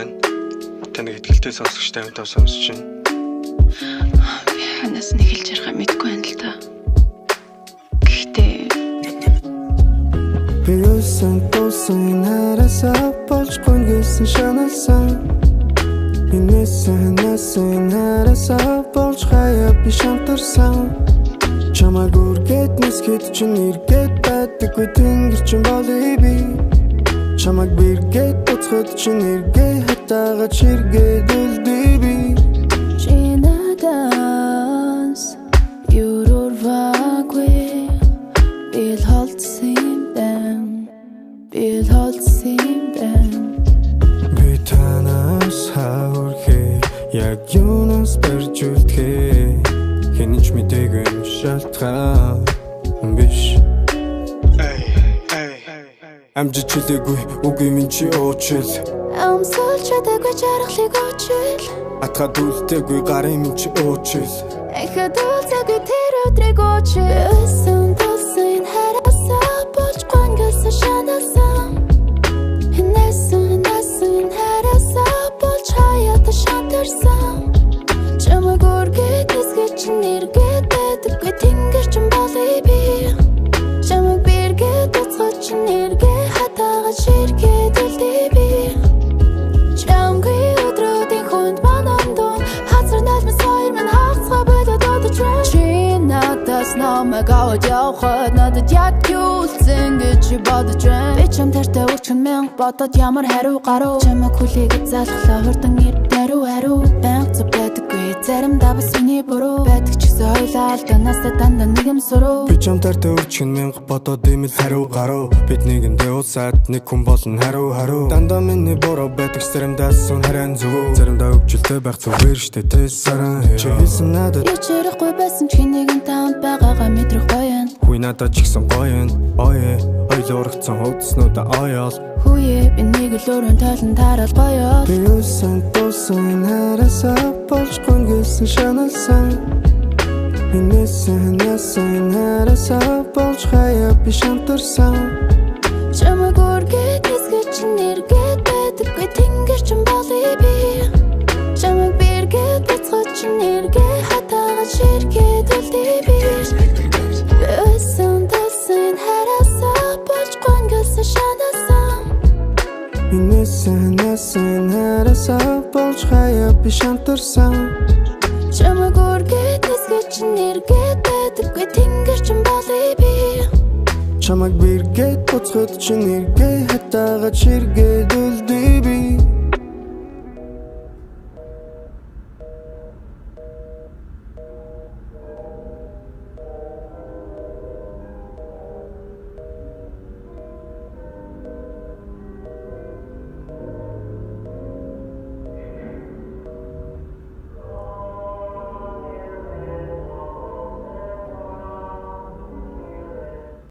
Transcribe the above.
байна. Таныг итгэлтэй сонсогчтой хамтаа сонсож байна. Би ханаас нэг хэлж ярихаа мэдгүй байна л та. Гэхдээ би өсөн тосон харасаа болчихгүй гэсэн шаналсан. Инээсэн харасаа болж хаяа би шантарсан. Чамайг үргээд нисгэд чинь эргээд байдаггүй тэнгэр чинь болъё би. Чамайг бэргээд буцхад чинь эргээ хатаага чиргээд үлдээ би. Чи надаас юурваггүй бил холдсон бэн би танаас хаурхээ яг юунаас барьж үлдэхээ хэнийч мэдээгүй юм шалтгаан биш. Амжиж чилээгүй үгүй минь чи уучил. Амсал чадаагүй жаргалыг уучил. Атгаад үлдээгүй гарын минь чи уучил. Эхэд үлдээгүй тэр өдрийг уучил. Өсөн тосын харасаа болчихгүй гэсэн шаналсан. Инээсэн харасаа болж хаяа шантарсан. Чамайг үргээд нисгэд чинь эргээд байдаггүй тэнгэр чинь болъё би. Чамайг бэргээд буцхад чинь эргээ хатаага чиргээд үлдээ би. Чамгүй өдрүүдийн хүнд манандон хазар налмас хоёр минь хавцгаа бодоод одож байна. Чи надаас намайг аваад явхад надад яг юулсан гэж бодож байна. Би чам тартай өчгөн мянга бодоод ямар хариу гарав. Чамайг хүлээгээд залхлаа хурдан ирд хариу бэнг зүг байдаггүй заримдаа бас миний буруу байдаг ч гэсэн хоёлаа алдаанаас дандаа нэг юм суруу. Би чам тартай өчгөн мянга бодоод ийм л хариу гарав. Бид нэгэндээ усаад нэг хүн болно хариу дандаа миний буруу байдаг заримдаа сүн харин зүг заримдаа өгчлөлтэй байх зүгээр штэ тэ саран чи хэлсэн надад ячрэхгүй байсан ч нэгэн таанд байгаагаа мэдрэх гоё. Хүй надад ч ихсэн гоё ое ойлоргцсон хөвдснүүдэ оёл Хүүе би нэг л өрөн тойлон тарал гоё. би өсөн тосон харасаа болчихгүй гэсэн шаналсан. Инээсэн харасаа болж хаяа би шантарсан. Чамайг үргээд нисгэд чинь эргээд байдаггүй тэнгэр чинь болъё би. Чамайг бэргээд буцхад чинь эргээ хатаага чиргээд үлдээ би. Өсөн тосон харасаа болчихгүй гэсэн шаналсан. Инээсэн харасаа болж хаяа би шантарсан. Чамайг үргээд нисгэд чинь эргээд байдаггүй тэнгэр чинь болъё би. Чамайг бэргээд буцхад чинь эргээ хатаага чиргээд үлдээ би.